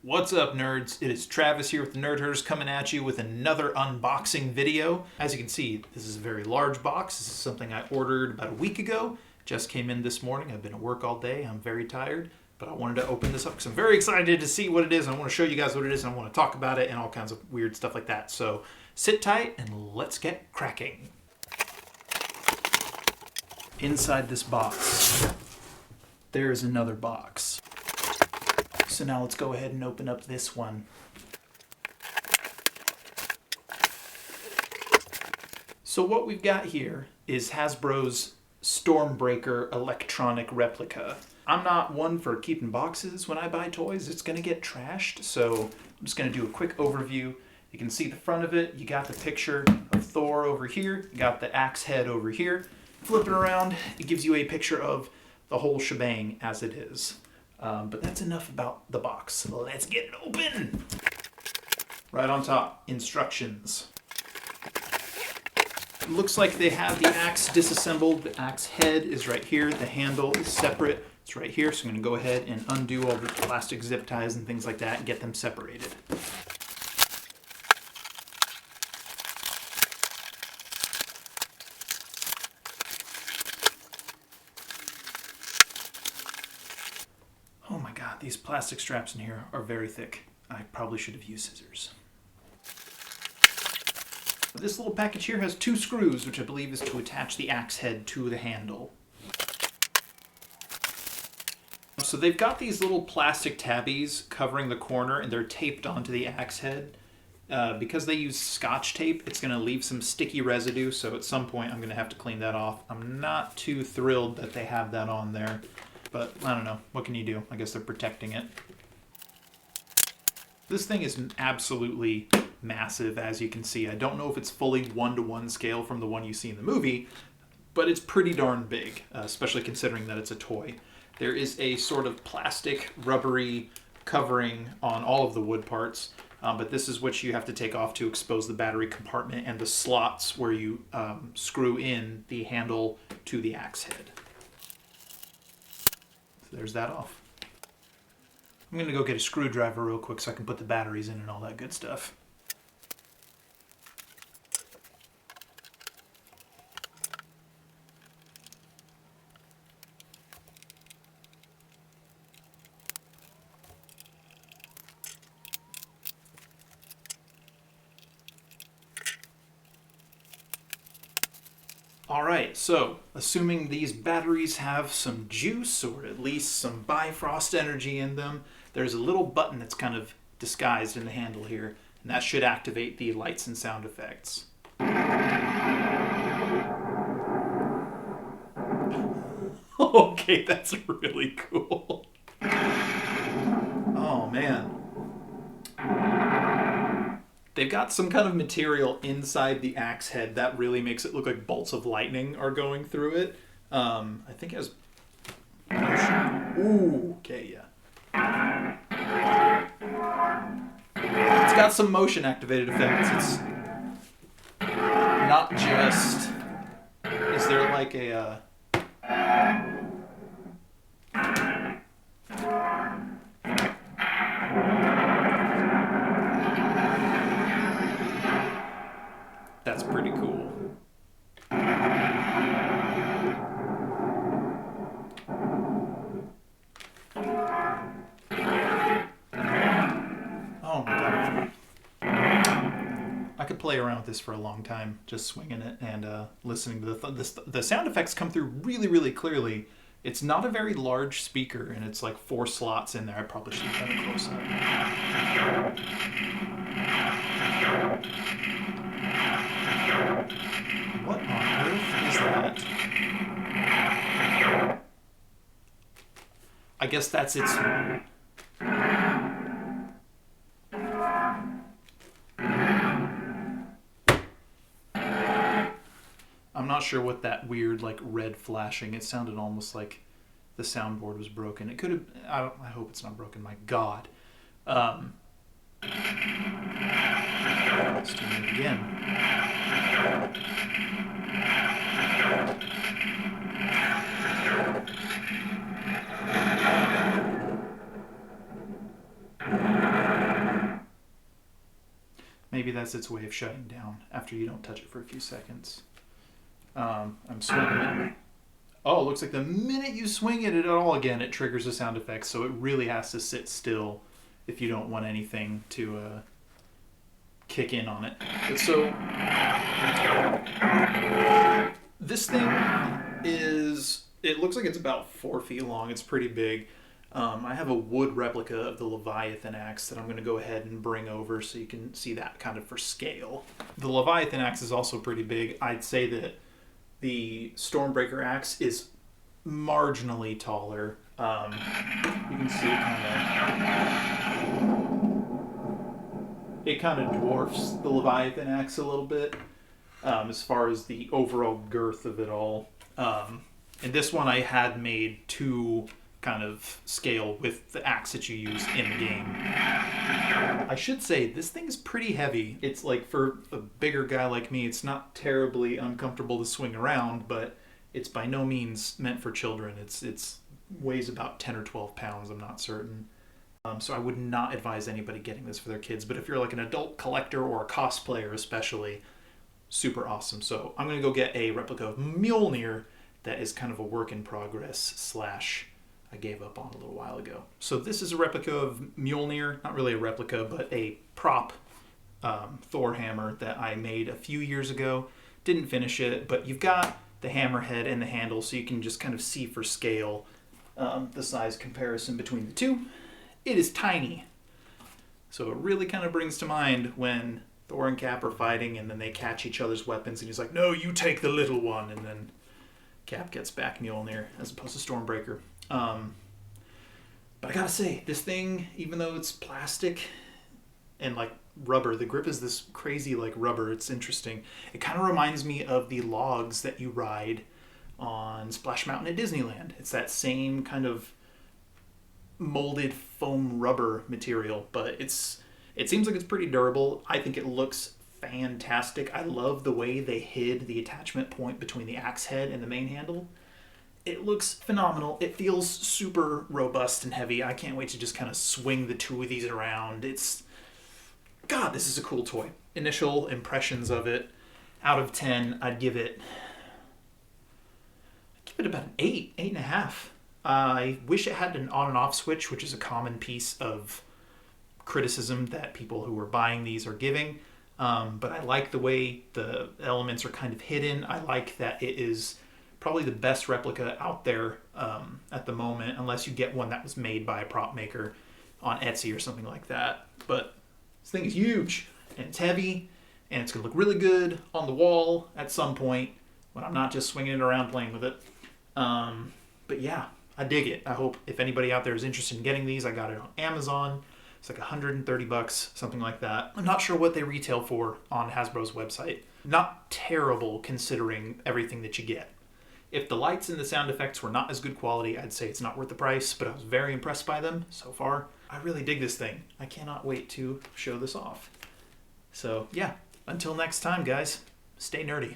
What's up, nerds? It is Travis here with the Nerd Herders coming at you with another unboxing video. As you can see, this is a very large box. This is something I ordered about a week ago. Just came in this morning. I've been at work all day. I'm very tired, but I wanted to open this up because I'm very excited to see what it is. I want to show you guys what it is, and I want to talk about it and all kinds of weird stuff like that. So sit tight and let's get cracking. Inside this box, there is another box. So now let's go ahead and open up this one. So what we've got here is Hasbro's Stormbreaker electronic replica. I'm not one for keeping boxes when I buy toys. It's gonna get trashed, so I'm just gonna do a quick overview. You can see the front of it. You got the picture of Thor over here. You got the axe head over here. Flip it around, it gives you a picture of the whole shebang as it is. But that's enough about the box. Let's get it open! Right on top, instructions. It looks like they have the axe disassembled. The axe head is right here. The handle is separate. It's right here. So I'm going to go ahead and undo all the plastic zip ties and things like that and get them separated. Oh my god, these plastic straps in here are very thick. I probably should have used scissors. This little package here has 2 screws, which I believe is to attach the axe head to the handle. So they've got these little plastic tabbies covering the corner, and they're taped onto the axe head. Because they use Scotch tape, it's going to leave some sticky residue, so at some point I'm going to have to clean that off. I'm not too thrilled that they have that on there. But, I don't know. What can you do? I guess they're protecting it. This thing is absolutely massive, as you can see. I don't know if it's fully 1-to-1 scale from the one you see in the movie, but it's pretty darn big, especially considering that it's a toy. There is a sort of plastic, rubbery covering on all of the wood parts, but this is what you have to take off to expose the battery compartment and the slots where you screw in the handle to the axe head. There's that off. I'm going to go get a screwdriver real quick so I can put the batteries in and all that good stuff. Alright, so assuming these batteries have some juice or at least some Bifrost energy in them, there's a little button that's kind of disguised in the handle here, and that should activate the lights and sound effects. Okay, that's really cool. Oh man. They've got some kind of material inside the axe head that really makes it look like bolts of lightning are going through it. I think it has... Ooh, okay, yeah. It's got some motion activated effects. It's not just... Is there like a... That's pretty cool. Oh my god. I could play around with this for a long time, just swinging it and listening to the sound effects come through really, really clearly. It's not a very large speaker, and it's like 4 slots in there. I probably should have done it close up. What on earth is that? I guess that's its... I'm not sure what that weird, like, red flashing. It sounded almost like the soundboard was broken. It could have... I hope it's not broken. My God. Let's do it again. maybe that's its way of shutting down after you don't touch it for a few seconds. I'm swinging it. Oh, it looks like the minute you swing it at all again, it triggers a sound effect, so it really has to sit still if you don't want anything to kick in on it. So this thing is, it looks like it's about 4 feet long. It's pretty big. I have a wood replica of the Leviathan axe that I'm going to go ahead and bring over so you can see that kind of for scale. The Leviathan axe is also pretty big. I'd say that the Stormbreaker axe is marginally taller. You can see it kind of dwarfs the Leviathan axe a little bit as far as the overall girth of it all. And this one I had made to kind of scale with the axe that you use in the game. I should say this thing is pretty heavy. It's like, for a bigger guy like me, it's not terribly uncomfortable to swing around, but it's by no means meant for children. It's weighs about 10 or 12 pounds, I'm not certain. So I would not advise anybody getting this for their kids, but if you're like an adult collector or a cosplayer especially, super awesome. So I'm gonna go get a replica of Mjolnir that is kind of a work in progress / I gave up on a little while ago. So this is a replica of Mjolnir, not really a replica, but a prop Thor hammer that I made a few years ago. Didn't finish it, but you've got the hammerhead and the handle, so you can just kind of see for scale the size comparison between the two. It is tiny. So it really kind of brings to mind when Thor and Cap are fighting and then they catch each other's weapons and he's like, no, you take the little one, and then Cap gets back Mjolnir as opposed to Stormbreaker. But I gotta say, this thing, even though it's plastic and like rubber, the grip is this crazy like rubber. It's interesting. It kind of reminds me of the logs that you ride on Splash Mountain at Disneyland. It's that same kind of molded foam rubber material, but it seems like it's pretty durable. I think it looks fantastic. I love the way they hid the attachment point between the axe head and the main handle. It looks phenomenal. It feels super robust and heavy. I can't wait to just kind of swing the two of these around. God, this is a cool toy. Initial impressions of it, out of 10, I'd give it about an 8.5. I wish it had an on and off switch, which is a common piece of criticism that people who are buying these are giving. But I like the way the elements are kind of hidden. I like that it is probably the best replica out there at the moment, unless you get one that was made by a prop maker on Etsy or something like that. But this thing is huge, and it's heavy, and it's going to look really good on the wall at some point when I'm not just swinging it around playing with it. But yeah, I dig it. I hope if anybody out there is interested in getting these, I got it on Amazon. It's like $130, something like that. I'm not sure what they retail for on Hasbro's website. Not terrible considering everything that you get. If the lights and the sound effects were not as good quality, I'd say it's not worth the price, but I was very impressed by them so far. I really dig this thing. I cannot wait to show this off. So yeah, until next time, guys, stay nerdy.